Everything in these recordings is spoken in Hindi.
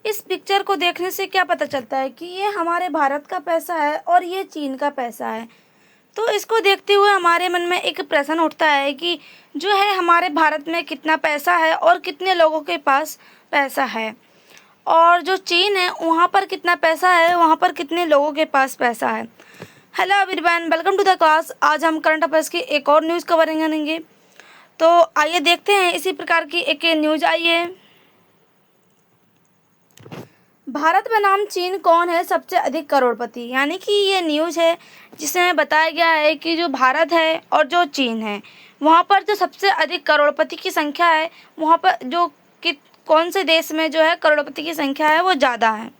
इस पिक्चर को देखने से क्या पता चलता है कि ये हमारे भारत का पैसा है और ये चीन का पैसा है। तो इसको देखते हुए हमारे मन में एक प्रश्न उठता है कि जो है हमारे भारत में कितना पैसा है और कितने लोगों के पास पैसा है, और जो चीन है वहाँ पर कितना पैसा है, वहाँ पर कितने लोगों के पास पैसा है। Hello everyone, welcome to the class. आज हम करंट अफेयर्स की एक और न्यूज़ कवरिंग करेंगे। तो आइए देखते हैं इसी प्रकार की एक न्यूज़ आई है। भारत बनाम चीन कौन है सबसे अधिक करोड़पति। यानी कि ये न्यूज़ है जिसमें बताया गया है कि जो भारत है और जो चीन है वहाँ पर जो सबसे अधिक करोड़पति की संख्या है, वहाँ पर जो कि कौन से देश में जो है करोड़पति की संख्या है वो ज़्यादा है।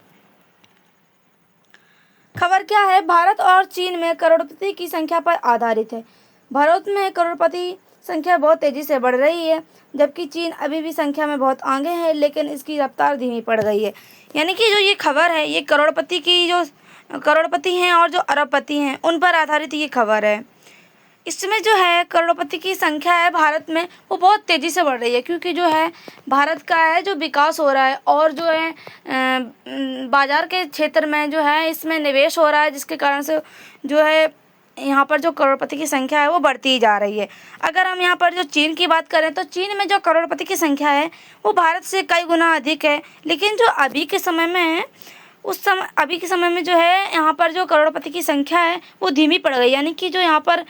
खबर क्या है, भारत और चीन में करोड़पति की संख्या पर आधारित है। भारत में करोड़पति संख्या बहुत तेज़ी से बढ़ रही है, जबकि चीन अभी भी संख्या में बहुत आगे है, लेकिन इसकी रफ्तार धीमी पड़ गई है। यानी कि जो ये खबर है ये करोड़पति की जो करोड़पति हैं और जो अरबपति हैं उन पर आधारित ये खबर है। इसमें जो है करोड़पति की संख्या है भारत में वो बहुत तेज़ी से बढ़ रही है, क्योंकि जो है भारत का है जो विकास हो रहा है और जो है बाज़ार के क्षेत्र में जो है इसमें निवेश हो रहा है, जिसके कारण से जो है यहाँ पर जो करोड़पति की संख्या है वो बढ़ती जा रही है। अगर हम यहाँ पर जो चीन की बात करें तो चीन में जो करोड़पति की संख्या है वो भारत से कई गुना अधिक है, लेकिन जो अभी के समय में है अभी के समय में जो है यहाँ पर जो करोड़पति की संख्या है वो धीमी पड़ गई। यानी कि जो यहाँ पर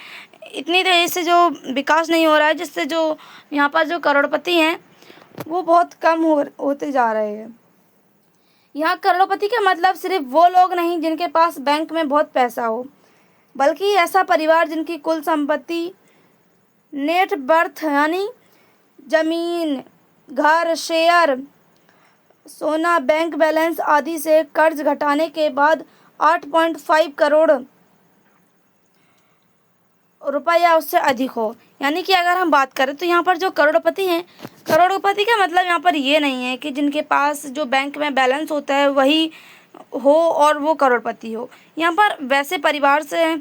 इतनी तेज़ी से जो विकास नहीं हो रहा है, जिससे जो यहाँ पर जो करोड़पति हैं वो बहुत कम होते जा रहे हैं। यहाँ करोड़पति का मतलब सिर्फ वो लोग नहीं जिनके पास बैंक में बहुत पैसा हो, बल्कि ऐसा परिवार जिनकी कुल संपत्ति, नेट वर्थ यानी जमीन, घर, शेयर, सोना, बैंक बैलेंस आदि से कर्ज घटाने के बाद 8.5 करोड़ रुपया उससे अधिक हो। यानी कि अगर हम बात करें तो यहाँ पर जो करोड़पति हैं, करोड़पति का मतलब यहाँ पर ये नहीं है कि जिनके पास जो बैंक में बैलेंस होता है वही हो और वो करोड़पति हो। यहाँ पर वैसे परिवार से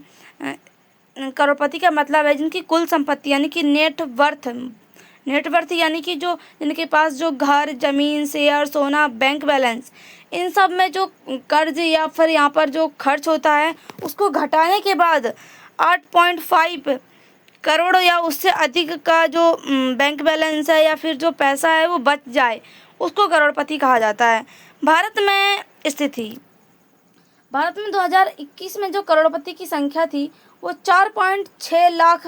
करोड़पति का मतलब है जिनकी कुल संपत्ति यानी कि नेट वर्थ यानी कि जो जिनके पास जो घर, जमीन, शेयर, सोना, बैंक बैलेंस, इन सब में जो कर्ज या फिर यहाँ पर जो खर्च होता है उसको घटाने के बाद 8.5 करोड़ या उससे अधिक का जो बैंक बैलेंस है या फिर जो पैसा है वो बच जाए, उसको करोड़पति कहा जाता है। भारत में स्थिति, भारत में 2021 में जो करोड़पति की संख्या थी वो 4.6 लाख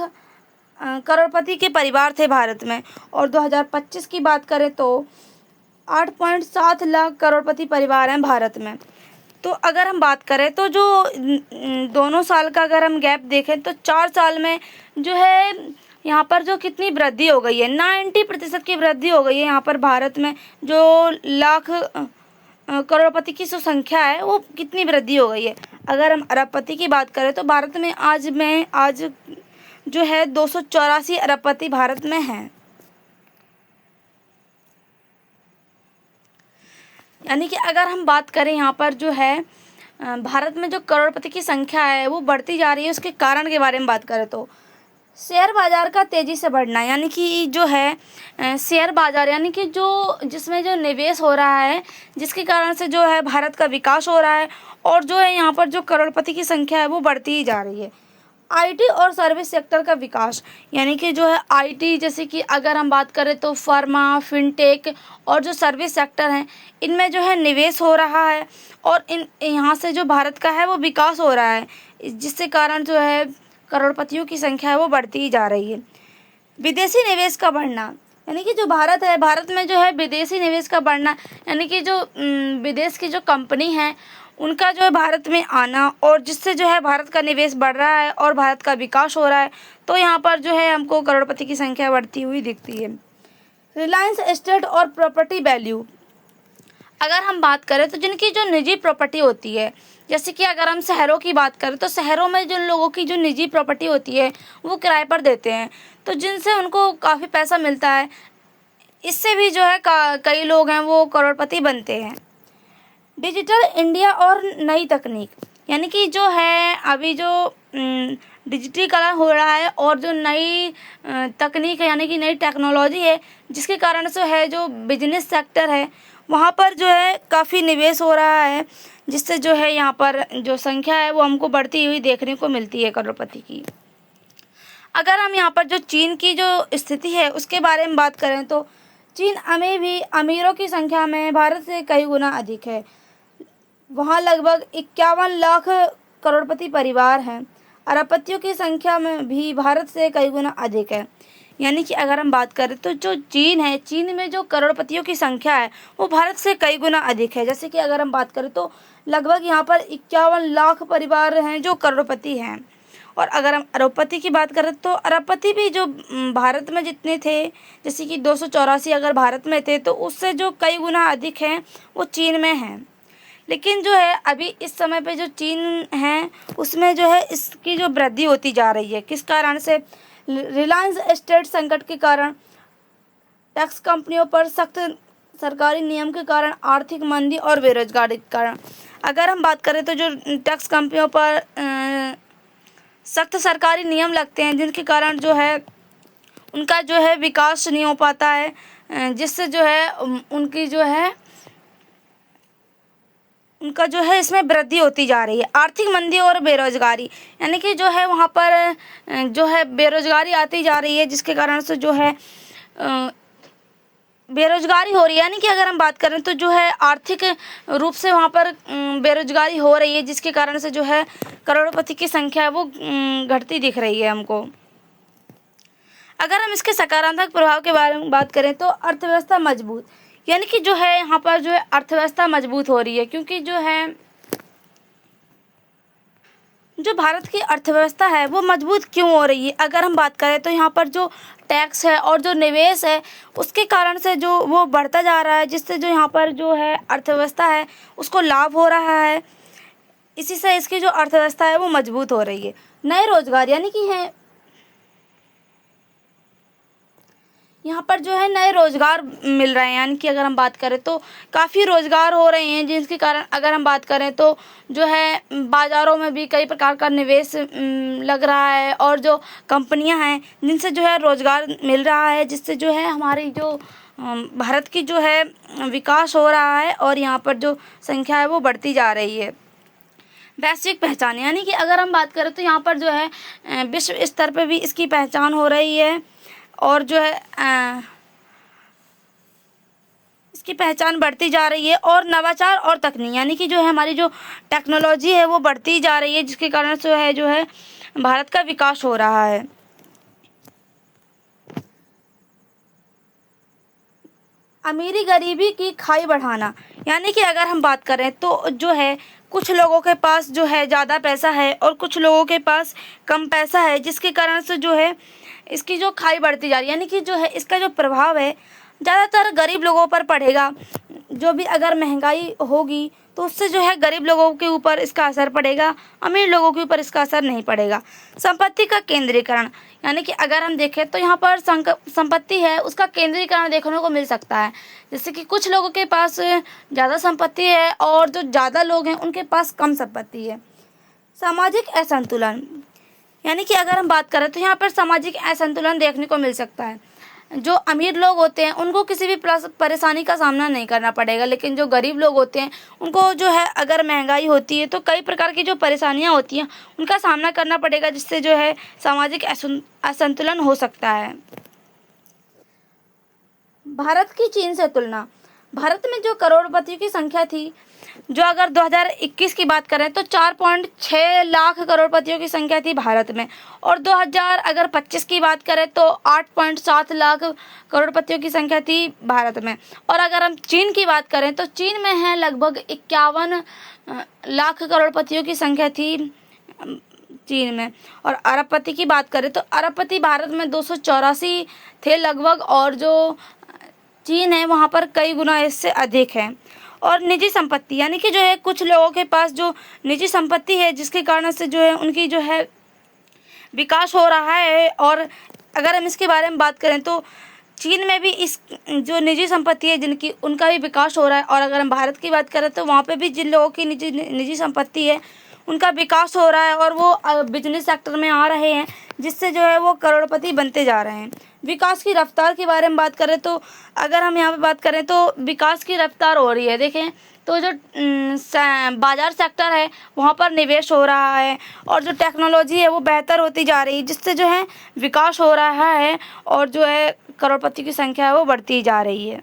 करोड़पति के परिवार थे भारत में, और 2025 की बात करें तो 8.7 लाख करोड़पति परिवार हैं भारत में। तो अगर हम बात करें तो जो दोनों साल का अगर हम गैप देखें तो 4 साल में जो है यहाँ पर जो कितनी वृद्धि हो गई है, 90% की वृद्धि हो गई है यहाँ पर भारत में। जो लाख करोड़पति की जो संख्या है वो कितनी वृद्धि हो गई है। अगर हम अरबपति की बात करें तो भारत में आज जो है 284 अरबपति भारत में हैं। यानी कि अगर हम बात करें यहाँ पर जो है भारत में जो करोड़पति की संख्या है वो बढ़ती जा रही है, उसके कारण के बारे में बात करें तो शेयर बाज़ार का तेज़ी से बढ़ना। यानी कि जो है शेयर बाज़ार यानी कि जो जिसमें जो निवेश हो रहा है, जिसके कारण से जो है भारत का विकास हो रहा है और जो है यहाँ पर जो करोड़पति की संख्या है वो बढ़ती ही जा रही है। आईटी और सर्विस सेक्टर का विकास, यानी कि जो है आईटी जैसे कि अगर हम बात करें तो फार्मा, फिनटेक और जो सर्विस सेक्टर हैं इनमें जो है निवेश हो रहा है और यहाँ से जो भारत का है वो विकास हो रहा है, जिससे कारण जो है करोड़पतियों की संख्या है वो बढ़ती ही जा रही है। विदेशी निवेश का बढ़ना, यानी कि जो भारत है, भारत में जो है विदेशी निवेश का बढ़ना, यानी कि जो विदेश की जो कंपनी है उनका जो है भारत में आना, और जिससे जो है भारत का निवेश बढ़ रहा है और भारत का विकास हो रहा है। तो यहाँ पर जो है हमको करोड़पति की संख्या बढ़ती हुई दिखती है। रिलायंस एस्टेट और प्रॉपर्टी वैल्यू, अगर हम बात करें तो जिनकी जो निजी प्रॉपर्टी होती है, जैसे कि अगर हम शहरों की बात करें तो शहरों में जिन लोगों की जो निजी प्रॉपर्टी होती है वो किराए पर देते हैं, तो जिनसे उनको काफ़ी पैसा मिलता है, इससे भी जो है कई लोग हैं वो करोड़पति बनते हैं। डिजिटल इंडिया और नई तकनीक, यानी कि जो है अभी जो डिजिटलीकरण हो रहा है और जो नई तकनीक है यानी कि नई टेक्नोलॉजी है, जिसके कारण से है जो बिजनेस सेक्टर है वहाँ पर जो है काफ़ी निवेश हो रहा है, जिससे जो है यहाँ पर जो संख्या है वो हमको बढ़ती हुई देखने को मिलती है करोड़पति की। अगर हम यहाँ पर जो चीन की जो स्थिति है उसके बारे में बात करें तो चीन अभी भी अमीरों की संख्या में भारत से कई गुना अधिक है। वहाँ लगभग 51 लाख करोड़पति परिवार हैं। अरबपतियों की संख्या में भी भारत से कई गुना अधिक है। यानी कि अगर हम बात करें तो जो चीन है, चीन में जो करोड़पतियों की संख्या है वो भारत से कई गुना अधिक है। जैसे कि अगर हम बात करें तो लगभग यहाँ पर 51 लाख परिवार हैं जो करोड़पति हैं। और अगर हम अरबपति की बात करें तो अरबपति भी जो भारत में जितने थे, जैसे कि 284 अगर भारत में थे तो उससे जो कई गुना अधिक हैं वो चीन में हैं। लेकिन जो है अभी इस समय पे जो चीन है उसमें जो है इसकी जो वृद्धि होती जा रही है। किस कारण से? रिलायंस एस्टेट संकट के कारण, टैक्स कंपनियों पर सख्त सरकारी नियम के कारण, आर्थिक मंदी और बेरोजगारी के कारण। अगर हम बात करें तो जो टैक्स कंपनियों पर सख्त सरकारी नियम लगते हैं जिनके कारण जो है उनका जो है विकास नहीं हो पाता है, जिससे जो है उनका जो है इसमें वृद्धि होती जा रही है। आर्थिक मंदी और बेरोजगारी, यानी कि जो है वहाँ पर जो है बेरोजगारी आती जा रही है, जिसके कारण से जो है बेरोजगारी हो रही है। यानी कि अगर हम बात करें तो जो है आर्थिक रूप से वहाँ पर बेरोजगारी हो रही है, जिसके कारण से जो है करोड़पति की संख्या है वो घटती दिख रही है हमको। अगर हम इसके सकारात्मक प्रभाव के बारे में बात करें तो अर्थव्यवस्था मजबूत, यानी कि जो है यहाँ पर जो है अर्थव्यवस्था मजबूत हो रही है, क्योंकि जो है जो भारत की अर्थव्यवस्था है वो मजबूत क्यों हो रही है? अगर हम बात करें तो यहाँ पर जो टैक्स है और जो निवेश है उसके कारण से जो वो बढ़ता जा रहा है, जिससे जो यहाँ पर जो है अर्थव्यवस्था है उसको लाभ हो रहा है। इसी से इसकी जो अर्थव्यवस्था है वो मजबूत हो रही है। नए रोजगार, यानी कि है यहाँ पर जो है नए रोजगार मिल रहे हैं। यानी कि अगर हम बात करें तो काफ़ी रोजगार हो रहे हैं, जिसके कारण अगर हम बात करें तो जो है बाज़ारों में भी कई प्रकार का निवेश लग रहा है और जो कंपनियां हैं जिनसे जो है रोजगार मिल रहा है, जिससे जो है हमारी जो भारत की जो है विकास हो रहा है और यहाँ पर जो संख्या है वो बढ़ती जा रही है। वैश्विक पहचान, यानी कि अगर हम बात करें तो यहाँ पर जो है विश्व स्तर पर भी इसकी पहचान हो रही है और जो है इसकी पहचान बढ़ती जा रही है। और नवाचार और तकनीक, यानी कि जो है हमारी जो टेक्नोलॉजी है वो बढ़ती जा रही है, जिसके कारण जो है भारत का विकास हो रहा है। अमीरी गरीबी की खाई बढ़ाना, यानी कि अगर हम बात करें तो जो है कुछ लोगों के पास जो है ज़्यादा पैसा है और कुछ लोगों के पास कम पैसा है, जिसके कारण से जो है इसकी जो खाई बढ़ती जा रही है। यानी कि जो है इसका जो प्रभाव है ज़्यादातर गरीब लोगों पर पड़ेगा। जो भी अगर महंगाई होगी तो उससे जो है गरीब लोगों के ऊपर इसका असर पड़ेगा, अमीर लोगों के ऊपर इसका असर नहीं पड़ेगा। संपत्ति का केंद्रीकरण, यानी कि अगर हम देखें तो यहाँ पर संपत्ति है उसका केंद्रीकरण देखने को मिल सकता है। जैसे कि कुछ लोगों के पास ज़्यादा संपत्ति है और जो ज़्यादा लोग हैं उनके पास कम संपत्ति है। सामाजिक असंतुलन, यानी कि अगर हम बात करें तो यहाँ पर सामाजिक असंतुलन देखने को मिल सकता है। जो अमीर लोग होते हैं उनको किसी भी परेशानी का सामना नहीं करना पड़ेगा, लेकिन जो गरीब लोग होते हैं उनको जो है अगर महंगाई होती है तो कई प्रकार की जो परेशानियां होती हैं उनका सामना करना पड़ेगा, जिससे जो है सामाजिक असंतुलन हो सकता है। भारत की चीन से तुलना, भारत में जो करोड़पतियों की संख्या थी, जो अगर 2021 की बात करें तो 4.6 लाख करोड़पतियों की संख्या थी भारत में, और 2025 की बात करें तो 8.7 लाख करोड़पतियों की संख्या थी भारत में। और अगर हम चीन की बात करें तो चीन में है लगभग 51 लाख करोड़पतियों की संख्या थी चीन में। और अरबपति की बात करें तो अरबपति भारत में 284 थे लगभग, और जो चीन है वहाँ पर कई गुना इससे अधिक है। और निजी संपत्ति, यानी कि जो है कुछ लोगों के पास जो निजी संपत्ति है जिसके कारण से जो है उनकी जो है विकास हो रहा है। और अगर हम इसके बारे में बात करें तो चीन में भी इस जो निजी संपत्ति है जिनकी उनका भी विकास हो रहा है। और अगर हम भारत की बात करें तो वहाँ पे भी जिन लोगों की निजी संपत्ति है उनका विकास हो रहा है और वो बिजनेस सेक्टर में आ रहे हैं, जिससे जो है वो करोड़पति बनते जा रहे हैं। विकास की रफ्तार के बारे में बात करें तो अगर हम यहाँ पे बात करें तो विकास की रफ्तार हो रही है। देखें तो जो बाजार सेक्टर है वहाँ पर निवेश हो रहा है और जो टेक्नोलॉजी है वो बेहतर होती जा रही है, जिससे जो है विकास हो रहा है और जो है करोड़पति की संख्या है वो बढ़ती जा रही है।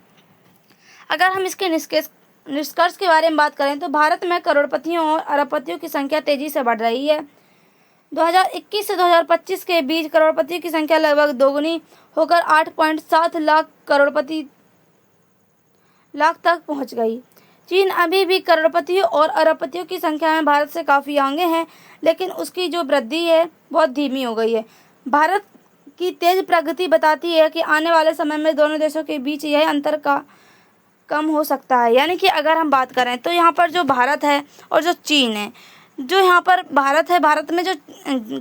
अगर हम इसके निष्कर्ष के बारे में बात करें तो भारत में करोड़पतियों और अरबपतियों की संख्या तेजी से बढ़ रही है। 2021 से 2025 के बीच करोड़पतियों की संख्या लगभग दोगुनी होकर 8.7 लाख तक पहुंच गई। चीन अभी भी करोड़पतियों और अरबपतियों की संख्या में भारत से काफ़ी आगे है, लेकिन उसकी जो वृद्धि है बहुत धीमी हो गई है। भारत की तेज प्रगति बताती है कि आने वाले समय में दोनों देशों के बीच यह अंतर का कम हो सकता है। यानी कि अगर हम बात करें तो यहाँ पर जो भारत है और जो चीन है, जो यहाँ पर भारत है, भारत में जो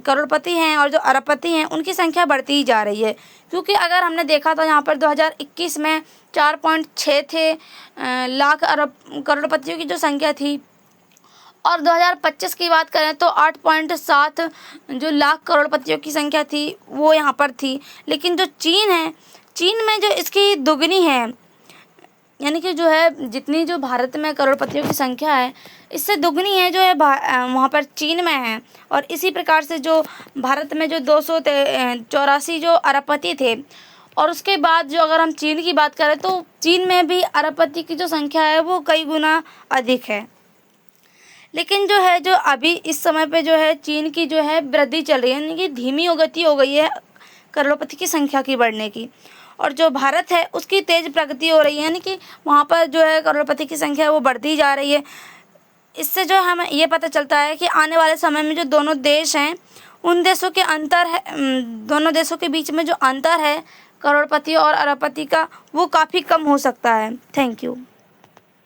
करोड़पति हैं और जो अरबपति हैं उनकी संख्या बढ़ती ही जा रही है। क्योंकि अगर हमने देखा तो यहाँ पर 2021 में 4.6 थे लाख करोड़पतियों की जो संख्या थी, और 2025 की बात करें तो 8.7 जो लाख करोड़पतियों की संख्या थी वो यहाँ पर थी। लेकिन जो चीन है, चीन में जो इसकी दुगनी है, यानी कि जो है जितनी जो भारत में करोड़पतियों की संख्या है इससे दुगनी है जो है वहाँ पर चीन में है। और इसी प्रकार से जो भारत में जो 284 जो अरबपति थे, और उसके बाद जो अगर हम चीन की बात करें तो चीन में भी अरबपति की जो संख्या है वो कई गुना अधिक है। लेकिन जो है जो अभी इस समय पे जो है चीन की जो है वृद्धि चल रही है, यानी कि धीमी गति हो गई है करोड़पति की संख्या की बढ़ने की, और जो भारत है उसकी तेज़ प्रगति हो रही है, यानी कि वहाँ पर जो है करोड़पति की संख्या वो बढ़ती जा रही है। इससे जो हमें ये पता चलता है कि आने वाले समय में जो दोनों देश हैं उन देशों के अंतर है, दोनों देशों के बीच में जो अंतर है करोड़पति और अरबपति का वो काफ़ी कम हो सकता है। Thank you.